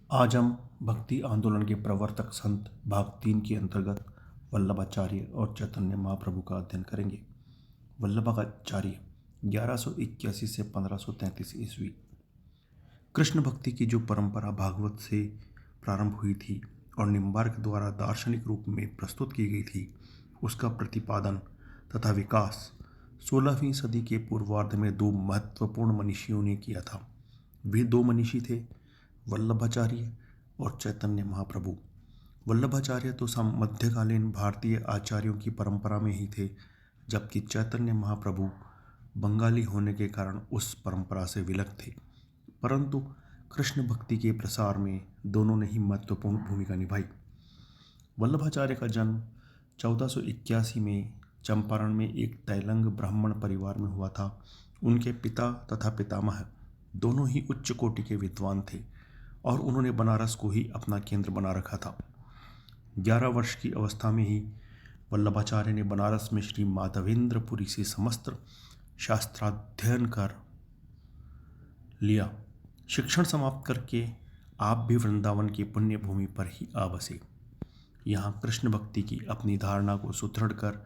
आज हम भक्ति आंदोलन के प्रवर्तक संत भाग 3 के अंतर्गत वल्लभाचार्य और चैतन्य महाप्रभु का अध्ययन करेंगे। वल्लभाचार्य 1181 से 1533 ईस्वी। कृष्ण भक्ति की जो परंपरा भागवत से प्रारंभ हुई थी और निम्बार्क द्वारा दार्शनिक रूप में प्रस्तुत की गई थी, उसका प्रतिपादन तथा विकास 16वीं सदी के पूर्वार्ध में दो महत्वपूर्ण मनीषियों ने किया था। वे दो मनीषी थे वल्लभाचार्य और चैतन्य महाप्रभु। वल्लभाचार्य तो मध्यकालीन भारतीय आचार्यों की परंपरा में ही थे, जबकि चैतन्य महाप्रभु बंगाली होने के कारण उस परंपरा से विलग थे। परंतु कृष्ण भक्ति के प्रसार में दोनों ने ही महत्वपूर्ण भूमिका निभाई। वल्लभाचार्य का जन्म 1481 में चंपारण में एक तैलंग ब्राह्मण परिवार में हुआ था। उनके पिता तथा पितामह दोनों ही उच्च कोटि के विद्वान थे और उन्होंने बनारस को ही अपना केंद्र बना रखा था। 11 वर्ष की अवस्था में ही वल्लभाचार्य ने बनारस में श्री माधवेंद्रपुरी से समस्त शास्त्राध्ययन कर लिया। शिक्षण समाप्त करके आप भी वृंदावन की पुण्य भूमि पर ही आ बसे। यहाँ कृष्ण भक्ति की अपनी धारणा को सुदृढ़ कर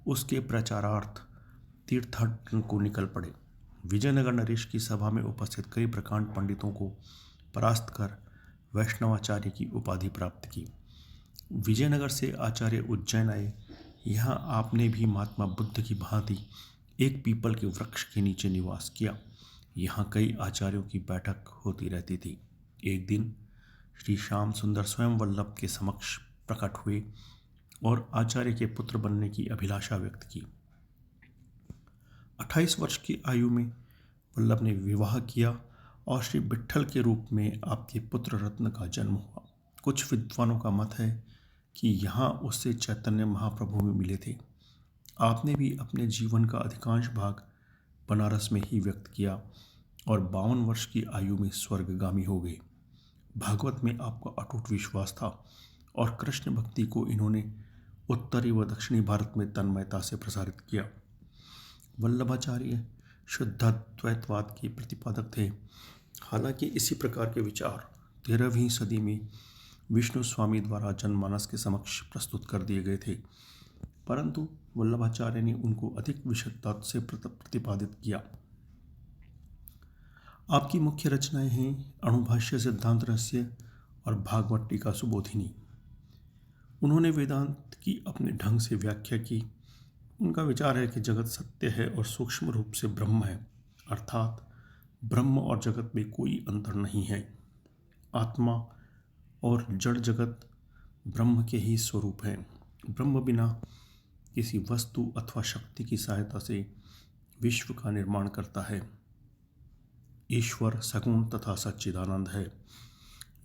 उसके प्रचारार्थ तीर्थाटन को निकल पड़े। विजयनगर नरेश की सभा में उपस्थित कई प्रकांड पंडितों को परास्त कर वैष्णवाचार्य की उपाधि प्राप्त की। विजयनगर से आचार्य उज्जैन आए। यहाँ आपने भी महात्मा बुद्ध की भांति एक पीपल के वृक्ष के नीचे निवास किया। यहाँ कई आचार्यों की बैठक होती रहती थी। एक दिन श्री श्याम सुंदर स्वयं वल्लभ के समक्ष प्रकट हुए और आचार्य के पुत्र बनने की अभिलाषा व्यक्त की। 28 वर्ष की आयु में वल्लभ ने विवाह किया और श्री विट्ठल के रूप में आपके पुत्र रत्न का जन्म हुआ। कुछ विद्वानों का मत है कि यहाँ उससे चैतन्य महाप्रभु में मिले थे। आपने भी अपने जीवन का अधिकांश भाग बनारस में ही व्यक्त किया और 52 वर्ष की आयु में स्वर्गगामी हो गए। भागवत में आपका अटूट विश्वास था और कृष्ण भक्ति को इन्होंने उत्तरी व दक्षिणी भारत में तन्मयता से प्रसारित किया। वल्लभाचार्य शुद्धाद्वैतवाद के प्रतिपादक थे। हालांकि इसी प्रकार के विचार 13वीं सदी में विष्णु स्वामी द्वारा जनमानस के समक्ष प्रस्तुत कर दिए गए थे, परंतु वल्लभाचार्य ने उनको अधिक विशदता से प्रतिपादित किया। आपकी मुख्य रचनाएं हैं अणुभाष्य सिद्धांत रहस्य और भागवत टीका सुबोधिनी। उन्होंने वेदांत की अपने ढंग से व्याख्या की। उनका विचार है कि जगत सत्य है और सूक्ष्म रूप से ब्रह्म है, अर्थात ब्रह्म और जगत में कोई अंतर नहीं है। आत्मा और जड़ जगत ब्रह्म के ही स्वरूप हैं। ब्रह्म बिना किसी वस्तु अथवा शक्ति की सहायता से विश्व का निर्माण करता है। ईश्वर सगुण तथा सच्चिदानंद है।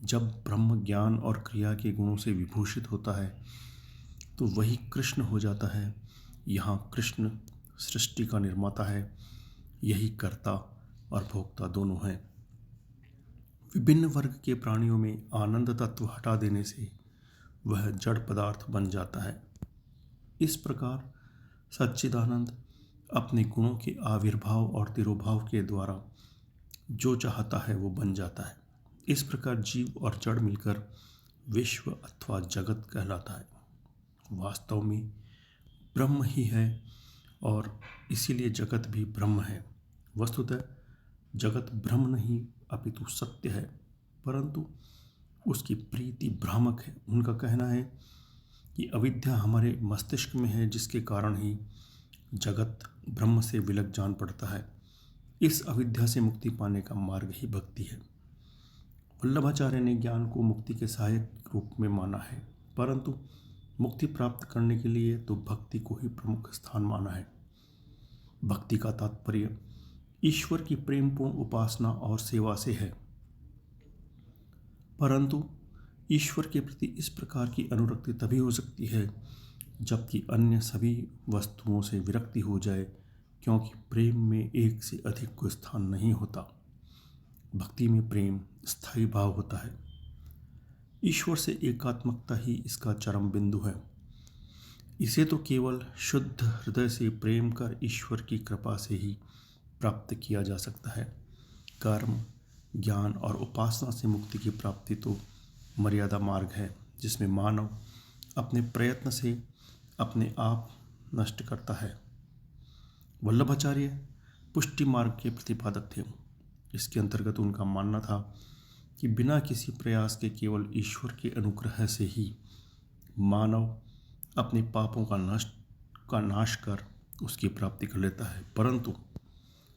जब ब्रह्म ज्ञान और क्रिया के गुणों से विभूषित होता है तो वही कृष्ण हो जाता है। यहाँ कृष्ण सृष्टि का निर्माता है, यही कर्ता और भोक्ता दोनों हैं। विभिन्न वर्ग के प्राणियों में आनंद तत्व हटा देने से वह जड़ पदार्थ बन जाता है। इस प्रकार सच्चिदानंद अपने गुणों के आविर्भाव और तिरोभाव के द्वारा जो चाहता है वो बन जाता है। इस प्रकार जीव और जड़ मिलकर विश्व अथवा जगत कहलाता है। वास्तव में ब्रह्म ही है और इसीलिए जगत भी ब्रह्म है। वस्तुतः जगत ब्रह्म नहीं अपितु सत्य है, परंतु उसकी प्रीति भ्रामक है। उनका कहना है कि अविद्या हमारे मस्तिष्क में है, जिसके कारण ही जगत ब्रह्म से विलग जान पड़ता है। इस अविद्या से मुक्ति पाने का मार्ग ही भक्ति है। वल्लभाचार्य ने ज्ञान को मुक्ति के सहायक रूप में माना है, परंतु मुक्ति प्राप्त करने के लिए तो भक्ति को ही प्रमुख स्थान माना है। भक्ति का तात्पर्य ईश्वर की प्रेमपूर्ण उपासना और सेवा से है, परंतु ईश्वर के प्रति इस प्रकार की अनुरक्ति तभी हो सकती है जबकि अन्य सभी वस्तुओं से विरक्ति हो जाए, क्योंकि प्रेम में एक से अधिक को स्थान नहीं होता। भक्ति में प्रेम स्थायी भाव होता है। ईश्वर से एकात्मकता ही इसका चरम बिंदु है। इसे तो केवल शुद्ध हृदय से प्रेम कर ईश्वर की कृपा से ही प्राप्त किया जा सकता है। कर्म, ज्ञान और उपासना से मुक्ति की प्राप्ति तो मर्यादा मार्ग है, जिसमें मानव अपने प्रयत्न से अपने आप नष्ट करता है। वल्लभाचार्य पुष्टि मार्ग के प्रतिपादक थे। इसके अंतर्गत उनका मानना था कि बिना किसी प्रयास के केवल ईश्वर के अनुग्रह से ही मानव अपने पापों का नाश कर उसकी प्राप्ति कर लेता है। परंतु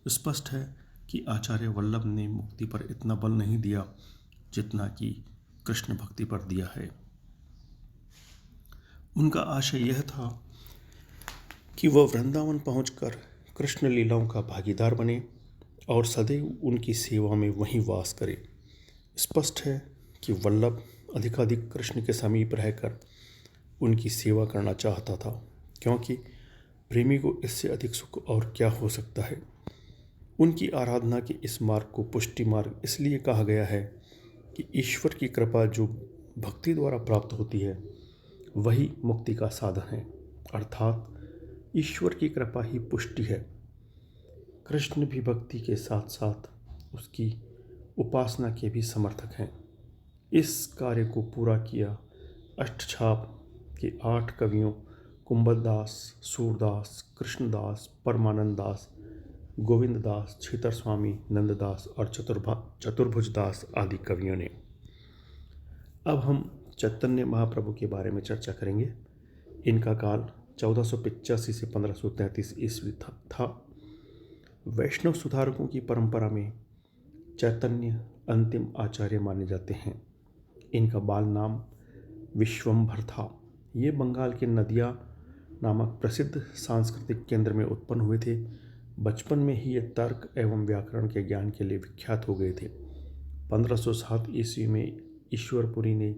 स्पष्ट है कि आचार्य वल्लभ ने मुक्ति पर इतना बल नहीं दिया जितना कि कृष्ण भक्ति पर दिया है। उनका आशय यह था कि वह वृंदावन पहुंचकर कृष्ण लीलाओं का भागीदार बने और सदैव उनकी सेवा में वहीं वास करे। स्पष्ट है कि वल्लभ अधिकाधिक कृष्ण के समीप रहकर उनकी सेवा करना चाहता था, क्योंकि प्रेमी को इससे अधिक सुख और क्या हो सकता है। उनकी आराधना के इस मार्ग को पुष्टि मार्ग इसलिए कहा गया है कि ईश्वर की कृपा जो भक्ति द्वारा प्राप्त होती है वही मुक्ति का साधन है, अर्थात ईश्वर की कृपा ही पुष्टि है। कृष्ण भी भक्ति के साथ साथ उसकी उपासना के भी समर्थक हैं। इस कार्य को पूरा किया अष्टछाप के 8 कवियों कुंभदास, सूरदास, कृष्णदास, परमानंद दास, गोविंद दास, छीतर स्वामी, नंददास और चतुर्भुज दास आदि कवियों ने। अब हम चैतन्य महाप्रभु के बारे में चर्चा करेंगे। इनका काल 1485 से 1533 ईस्वी था। वैष्णव सुधारकों की परंपरा में चैतन्य अंतिम आचार्य माने जाते हैं। इनका बाल नाम विश्वंभर था। ये बंगाल के नदिया नामक प्रसिद्ध सांस्कृतिक केंद्र में उत्पन्न हुए थे। बचपन में ही ये तर्क एवं व्याकरण के ज्ञान के लिए विख्यात हो गए थे। 1507 ईस्वी में ईश्वरपुरी ने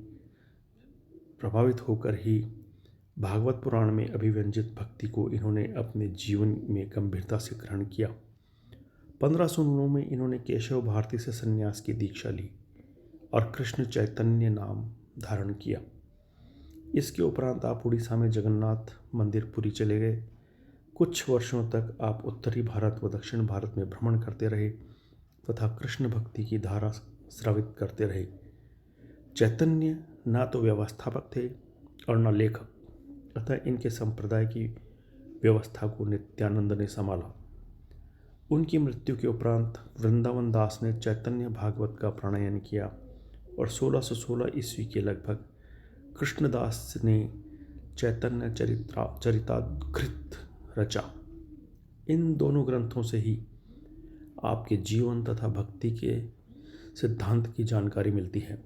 प्रभावित होकर ही भागवत पुराण में अभिव्यंजित भक्ति को इन्होंने अपने जीवन में गंभीरता से ग्रहण किया। 1509 में इन्होंने केशव भारती से संन्यास की दीक्षा ली और कृष्ण चैतन्य नाम धारण किया। इसके उपरांत आप उड़ीसा में जगन्नाथ मंदिर पुरी चले गए। कुछ वर्षों तक आप उत्तरी भारत व दक्षिण भारत में भ्रमण करते रहे तथा कृष्ण भक्ति की धारा स्रावित करते रहे। चैतन्य ना तो व्यवस्थापक थे और न लेखक, अतः इनके संप्रदाय की व्यवस्था को नित्यानंद ने संभाला। उनकी मृत्यु के उपरांत वृंदावन दास ने चैतन्य भागवत का प्रणयन किया और 1616 ईस्वी के लगभग कृष्णदास ने चैतन्य चरिताघृत रचा। इन दोनों ग्रंथों से ही आपके जीवन तथा भक्ति के सिद्धांत की जानकारी मिलती है।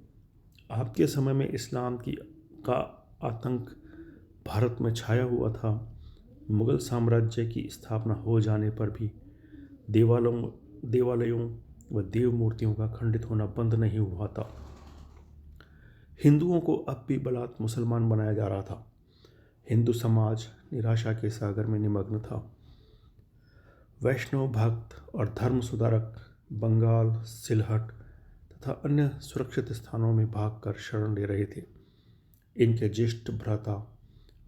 आपके समय में इस्लाम का आतंक भारत में छाया हुआ था। मुगल साम्राज्य की स्थापना हो जाने पर भी देवालयों व देव मूर्तियों का खंडित होना बंद नहीं हुआ था। हिंदुओं को अब भी बलात् मुसलमान बनाया जा रहा था। हिंदू समाज निराशा के सागर में निमग्न था। वैष्णव भक्त और धर्म सुधारक बंगाल, सिलहट तथा अन्य सुरक्षित स्थानों में भागकर शरण ले रहे थे। इनके ज्येष्ठ भ्राता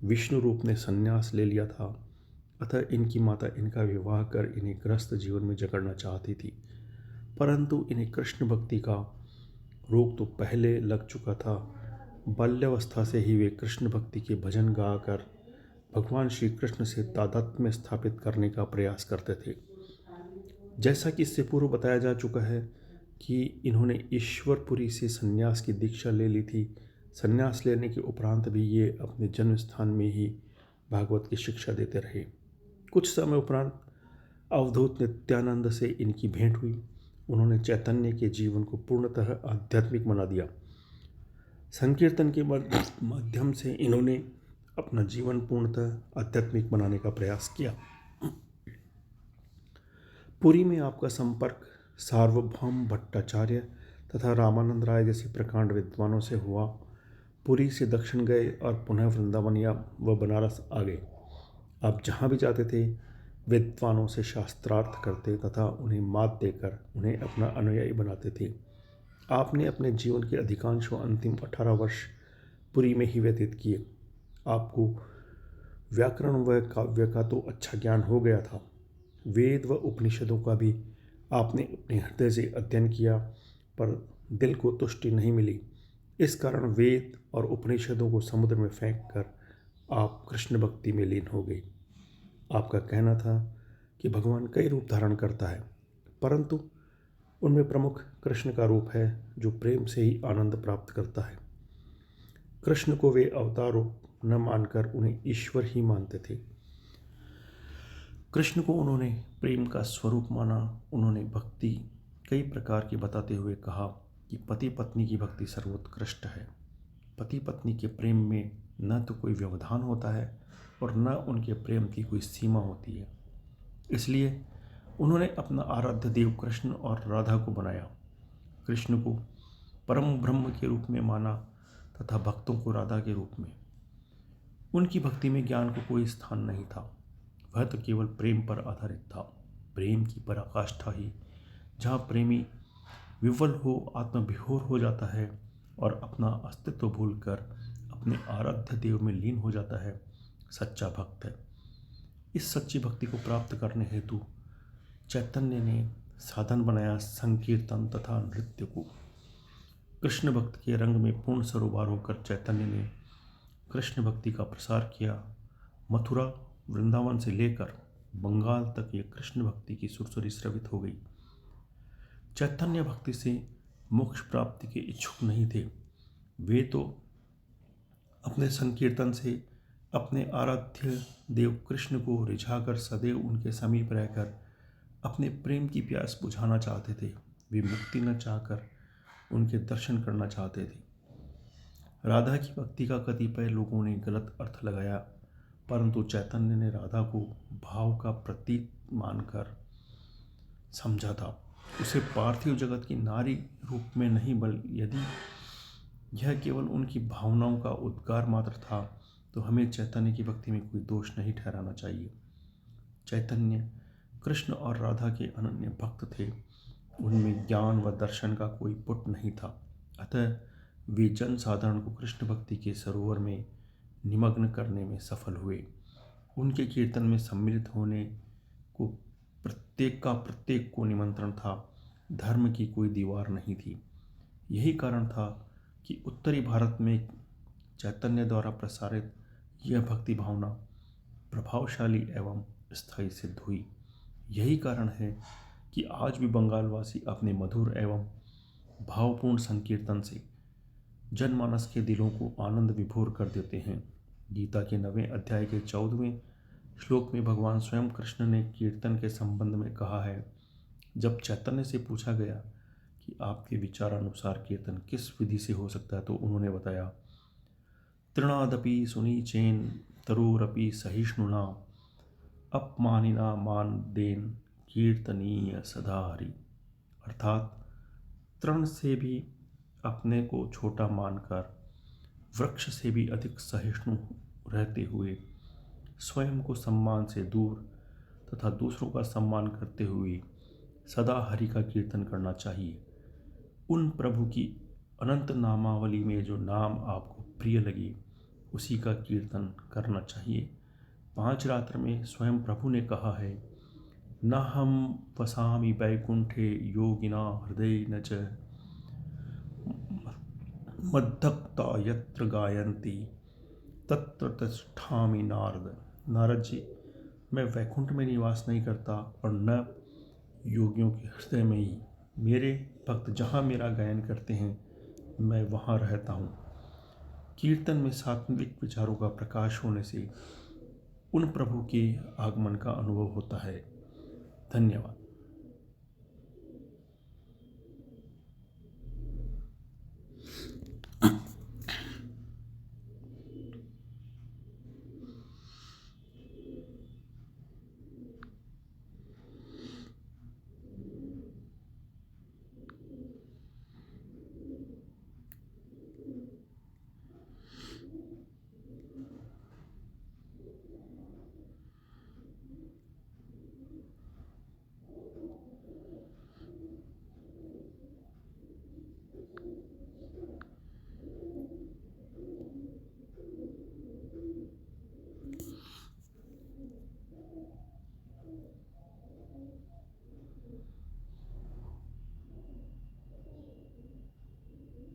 विष्णु रूप ने संन्यास ले लिया था, अतः इनकी माता इनका विवाह कर इन्हें गृहस्थ जीवन में जकड़ना चाहती थी, परंतु इन्हें कृष्ण भक्ति का रोग तो पहले लग चुका था। बाल्यावस्था से ही वे कृष्ण भक्ति के भजन गाकर भगवान श्री कृष्ण से तादात्म्य स्थापित करने का प्रयास करते थे। जैसा कि इससे पूर्व बताया जा चुका है कि इन्होंने ईश्वरपुरी से संन्यास की दीक्षा ले ली थी। संन्यास लेने के उपरांत भी ये अपने जन्म स्थान में ही भागवत की शिक्षा देते रहे। कुछ समय उपरांत अवधूत नित्यानंद से इनकी भेंट हुई। उन्होंने चैतन्य के जीवन को पूर्णतः आध्यात्मिक बना दिया। संकीर्तन के माध्यम से इन्होंने अपना जीवन पूर्णतः आध्यात्मिक बनाने का प्रयास किया। पुरी में आपका संपर्क सार्वभौम भट्टाचार्य तथा रामानंद राय जैसे प्रकांड विद्वानों से हुआ। पुरी से दक्षिण गए और पुनः वृंदावन व बनारस आ गए। आप जहाँ भी जाते थे विद्वानों से शास्त्रार्थ करते तथा उन्हें मात देकर उन्हें अपना अनुयायी बनाते थे। आपने अपने जीवन के अधिकांश अंतिम 18 वर्ष पुरी में ही व्यतीत किए। आपको व्याकरण व काव्य का तो अच्छा ज्ञान हो गया था। वेद व उपनिषदों का भी आपने अपने हृदय से अध्ययन किया पर दिल को तुष्टि नहीं मिली। इस कारण वेद और उपनिषदों को समुद्र में फेंक कर आप कृष्ण भक्ति में लीन हो गई। आपका कहना था कि भगवान कई रूप धारण करता है, परंतु उनमें प्रमुख कृष्ण का रूप है जो प्रेम से ही आनंद प्राप्त करता है। कृष्ण को वे अवतार रूप न मानकर उन्हें ईश्वर ही मानते थे। कृष्ण को उन्होंने प्रेम का स्वरूप माना। उन्होंने भक्ति कई प्रकार की बताते हुए कहा कि पति पत्नी की भक्ति सर्वोत्कृष्ट है। पति पत्नी के प्रेम में न तो कोई व्यवधान होता है और न उनके प्रेम की कोई सीमा होती है। इसलिए उन्होंने अपना आराध्य देव कृष्ण और राधा को बनाया। कृष्ण को परम ब्रह्म के रूप में माना तथा भक्तों को राधा के रूप में। उनकी भक्ति में ज्ञान को कोई स्थान नहीं था, वह तो केवल प्रेम पर आधारित था। प्रेम की पराकाष्ठा ही जहाँ प्रेमी विवल हो, आत्मविभोर हो जाता है और अपना अस्तित्व भूलकर अपने आराध्य देव में लीन हो जाता है, सच्चा भक्त है। इस सच्ची भक्ति को प्राप्त करने हेतु चैतन्य ने साधन बनाया संकीर्तन तथा नृत्य को। कृष्ण भक्त के रंग में पूर्ण सरोवर होकर चैतन्य ने कृष्ण भक्ति का प्रसार किया। मथुरा वृंदावन से लेकर बंगाल तक ये कृष्ण भक्ति की सुरसुरी स्रवित हो गई। चैतन्य भक्ति से मोक्ष प्राप्ति के इच्छुक नहीं थे। वे तो अपने संकीर्तन से अपने आराध्य देव कृष्ण को रिझाकर सदैव उनके समीप रहकर अपने प्रेम की प्यास बुझाना चाहते थे। वे मुक्ति न चाहकर उनके दर्शन करना चाहते थे। राधा की भक्ति का कतिपय लोगों ने गलत अर्थ लगाया, परंतु चैतन्य ने राधा को भाव का प्रतीक मानकर समझा था। उसे पार्थिव जगत की नारी रूप में नहीं, बल्कि यदि यह केवल उनकी भावनाओं का उद्गार मात्र था तो हमें चैतन्य की भक्ति में कोई दोष नहीं ठहराना चाहिए। चैतन्य कृष्ण और राधा के अनन्य भक्त थे। उनमें ज्ञान व दर्शन का कोई पुट नहीं था। अतः वे जन साधारण को कृष्ण भक्ति के सरोवर में निमग्न करने में सफल हुए। उनके कीर्तन में सम्मिलित होने को प्रत्येक को निमंत्रण था। धर्म की कोई दीवार नहीं थी। यही कारण था कि उत्तरी भारत में चैतन्य द्वारा प्रसारित यह भक्ति भावना प्रभावशाली एवं स्थायी सिद्ध हुई। यही कारण है कि आज भी बंगालवासी अपने मधुर एवं भावपूर्ण संकीर्तन से जनमानस के दिलों को आनंद विभोर कर देते हैं। गीता के 9वें अध्याय के 14वें श्लोक में भगवान स्वयं कृष्ण ने कीर्तन के संबंध में कहा है। जब चैतन्य से पूछा गया कि आपके विचारानुसार कीर्तन किस विधि से हो सकता है, तो उन्होंने बताया, तृणादपि सुनीचेन तरोरपि सहिष्णुना अपमानिना मान देन कीर्तनीय सदा हरि। अर्थात तृण से भी अपने को छोटा मानकर, वृक्ष से भी अधिक सहिष्णु रहते हुए, स्वयं को सम्मान से दूर तथा दूसरों का सम्मान करते हुए सदा हरि का कीर्तन करना चाहिए। उन प्रभु की अनंत नामावली में जो नाम आपको प्रिय लगे उसी का कीर्तन करना चाहिए। 5 रात्र में स्वयं प्रभु ने कहा है, न हम वसामि वैकुंठे योगिना हृदय न च मद्भक्ता यत्र गायन्ति तत्र तिष्ठामि नारद। नारद जी, मैं वैकुंठ में निवास नहीं करता और न योगियों के हृदय में ही। मेरे भक्त जहाँ मेरा गायन करते हैं मैं वहाँ रहता हूँ। कीर्तन में सात्विक विचारों का प्रकाश होने से उन प्रभु के आगमन का अनुभव होता है। धन्यवाद।